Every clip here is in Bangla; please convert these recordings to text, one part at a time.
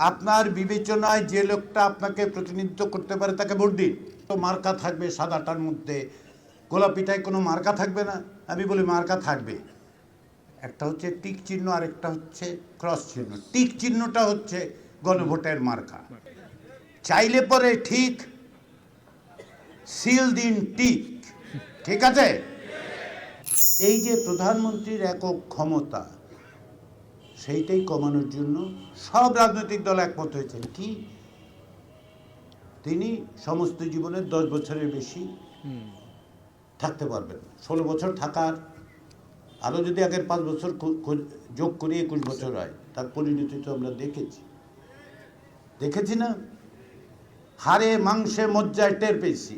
আপনার বিবেচনায় যে লোকটা আপনাকে প্রতিনিধিত্ব করতে পারে তাকে ভোট দিন। তো মার্কা থাকবে সাদাটার মধ্যে, গোলাপিটায় কোনো মার্কা থাকবে না। আমি বলি মার্কা থাকবে, একটা হচ্ছে টিক চিহ্ন আর একটা হচ্ছে ক্রস চিহ্ন। টিক চিহ্নটা হচ্ছে গণভোটের মার্কা। চাইলে পরে ঠিক, সিল দিন টিক, ঠিক আছে? এই যে প্রধানমন্ত্রীর একক ক্ষমতা, সেইটাই কমানোর জন্য সব রাজনৈতিক দল একমত হয়েছেন কি তিনি সমস্ত জীবনের 10 বছরের বেশি থাকতে পারবেন। 16 বছর থাকার, আরও যদি আগের 5 বছর যোগ করে 21 বছর হয়, তার পরিণতি তো আমরা দেখেছি না? হাড়ে মাংসে মজ্জায় টের পেয়েছি।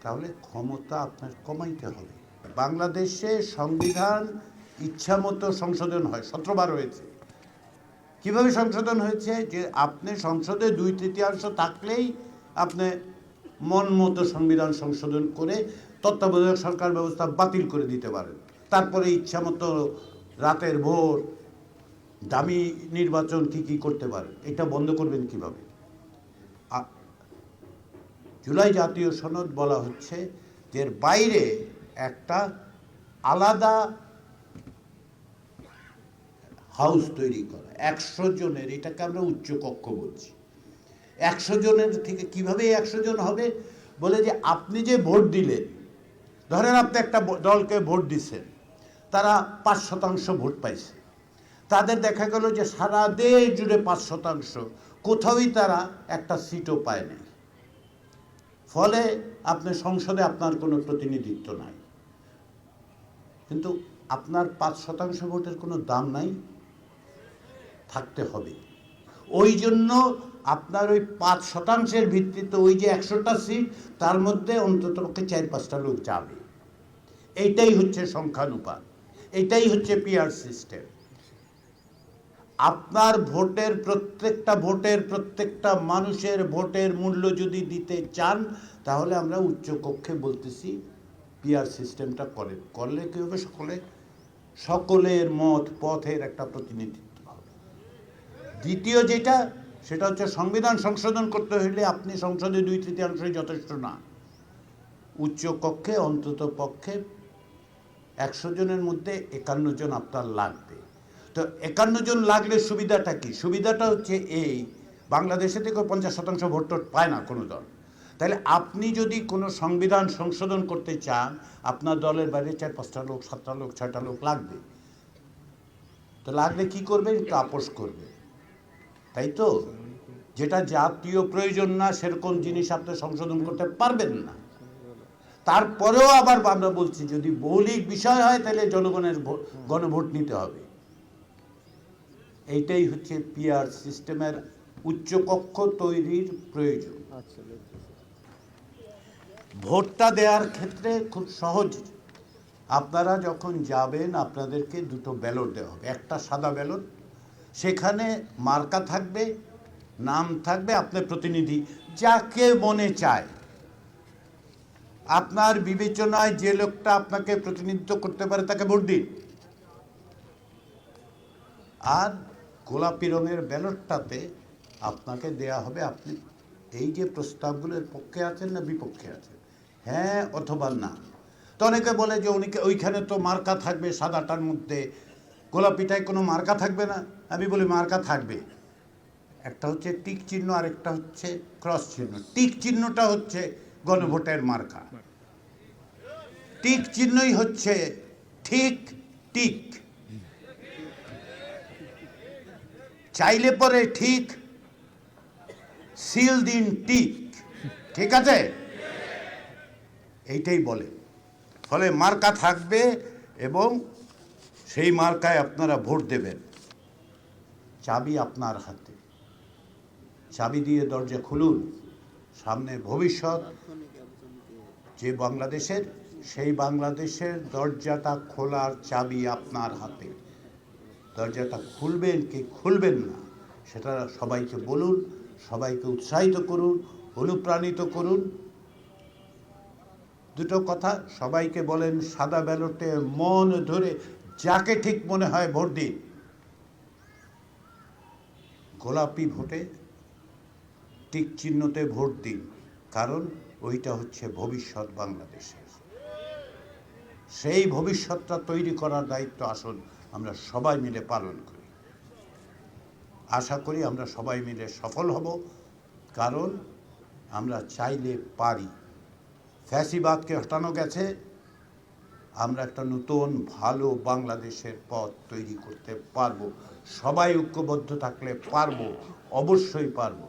তাহলে ক্ষমতা আপনার কমাইতে হবে। বাংলাদেশে সংবিধান ইচ্ছামতো সংশোধন হয়, 17 বার হয়েছে। কিভাবে সংশোধন হয়েছে? যে আপনি সংসদে 2/3 থাকলেই আপনি মন মতো সংবিধান সংশোধন করে তত্ত্বাবধায়ক সরকার ব্যবস্থা বাতিল করে দিতে পারেন। তারপরে ইচ্ছামতো রাতের ভোট, দামি নির্বাচন কি করতে পারেন। এটা বন্ধ করবেন কিভাবে? জুলাই জাতীয় সনদ বলা হচ্ছে যে এর বাইরে একটা আলাদা হাউস তৈরি করা 100 জনের, এটাকে আমরা উচ্চ কক্ষ বলছি। 100 জনের থেকে কিভাবে 100 জন হবে? বলে যে আপনি যে ভোট দিলেন, ধরেন আপনি একটা দলকে ভোট দিচ্ছেন, তারা 5% ভোট পাইছে। তাদের দেখা গেল যে সারা দেশ জুড়ে 5%, কোথাওই তারা একটা সিটও পায় নাই। ফলে আপনি সংসদে আপনার কোনো প্রতিনিধিত্ব নাই, কিন্তু আপনার 5% ভোটের কোনো দাম নাই, থাকতে হবে। ওই জন্য আপনার ওই 5%-এর ভিত্তিতে ওই যে 100টা সিট, তার মধ্যে অন্তত পক্ষে 4-5টা লোক যাবে। এইটাই হচ্ছে সংখ্যানুপাত, এইটাই হচ্ছে পিআর সিস্টেম। আপনার প্রত্যেকটা মানুষের ভোটের মূল্য যদি দিতে চান, তাহলে আমরা উচ্চ কক্ষে বলতেছি পিআর সিস্টেমটা করলে কি হবে? সকলের মত পথের একটা প্রতিনিধিত্ব হবে। দ্বিতীয় যেটা, সেটা হচ্ছে সংবিধান সংশোধন করতে হলে আপনি সংসদে 2/3 যথেষ্ট না। উচ্চ কক্ষে অন্তত পক্ষে 100 জনের মধ্যে 51 জন আপনার লাগবে। তো 51 জন লাগলে সুবিধাটা কি? সুবিধাটা হচ্ছে এই, বাংলাদেশে থেকে 50% ভোট পায় না কোনো দল। তাহলে আপনি যদি কোনো সংবিধান সংশোধন করতে চান, আপনার দলের বাইরে 4-5টা লোক, 7টা লোক, 6টা লোক লাগবে। তো লাগলে কি করবে? একটু আপোষ করবে, তাই তো? যেটা জাতীয় প্রয়োজন না সেরকম জিনিস আপনি সংশোধন করতে পারবেন না। তারপরেও আবার আমরা বলছি যদি মৌলিক বিষয় হয় তাহলে জনগণের গণভোট নিতে হবে। এইটাই হচ্ছে পিআর সিস্টেমের উচ্চকক্ষ তৈরির প্রয়োজন। ভোটটা দেওয়ার ক্ষেত্রে খুব সহজ। আপনারা যখন যাবেন, আপনাদেরকে 2টো ব্যালট দেওয়া হবে। একটা সাদা ব্যালট, সেখানে মার্কা থাকবে, নাম থাকবে, আপনার প্রতিনিধি যাকে মনে চায়। আপনার বিবেচনায় যে লোকটা আপনাকে প্রতিনিধিত্ব করতে পারে তাকে ভোট দিন। আর গোলাপি রঙের ব্যালটটাতে আপনাকে দেয়া হবে আপনি এই যে প্রস্তাবগুলোর পক্ষে আছেন না বিপক্ষে আছেন, হ্যাঁ অথবা না। তো অনেকে বলে যে ওইখানে তো মার্কা থাকবে সাদাটার মধ্যে, গোলাপিটায় কোনো মার্কা থাকবে না। আমি বলি মার্কা থাকবে, একটা হচ্ছে টিক চিহ্ন আর একটা হচ্ছে ক্রস চিহ্ন। টিক চিহ্নটা হচ্ছে গণভোটের মার্কা। টিক চিহ্নই হচ্ছে ঠিক টিক, চাইলে পরে ঠিক, সিল দিন টিক, ঠিক আছে? এইটাই বলে। ফলে মার্কা থাকবে এবং সেই মার্কায় আপনারা ভোট দেবেন। চাবি আপনার হাতে, চাবি দিয়ে দরজা খুলুন। সামনে ভবিষ্যৎ যে বাংলাদেশের, সেই বাংলাদেশের দরজাটা খোলার চাবি আপনার হাতে। দরজাটা খুলবেন কি খুলবেন না সেটা সবাইকে বলুন, সবাইকে উৎসাহিত করুন, অনুপ্রাণিত করুন। 2টো কথা সবাইকে বলেন, সাদা ব্যালটে মন ধরে যাকে ঠিক মনে হয় ভোট দিন। গোলাপি ভোটে টিক চিহ্নতে ভোট দিন, কারণ ওইটা হচ্ছে ভবিষ্যৎ বাংলাদেশের। সেই ভবিষ্যৎটা তৈরি করার দায়িত্ব আসুন আমরা সবাই মিলে পালন করি। আশা করি আমরা সবাই মিলে সফল হব, কারণ আমরা চাইলে পারি। ফ্যাসিবাদকে হটানো গেছে, আমরা একটা নতুন ভালো বাংলাদেশের পথ তৈরি করতে পারবো। সবাই ঐক্যবদ্ধ থাকলে পারবো, অবশ্যই পারবো।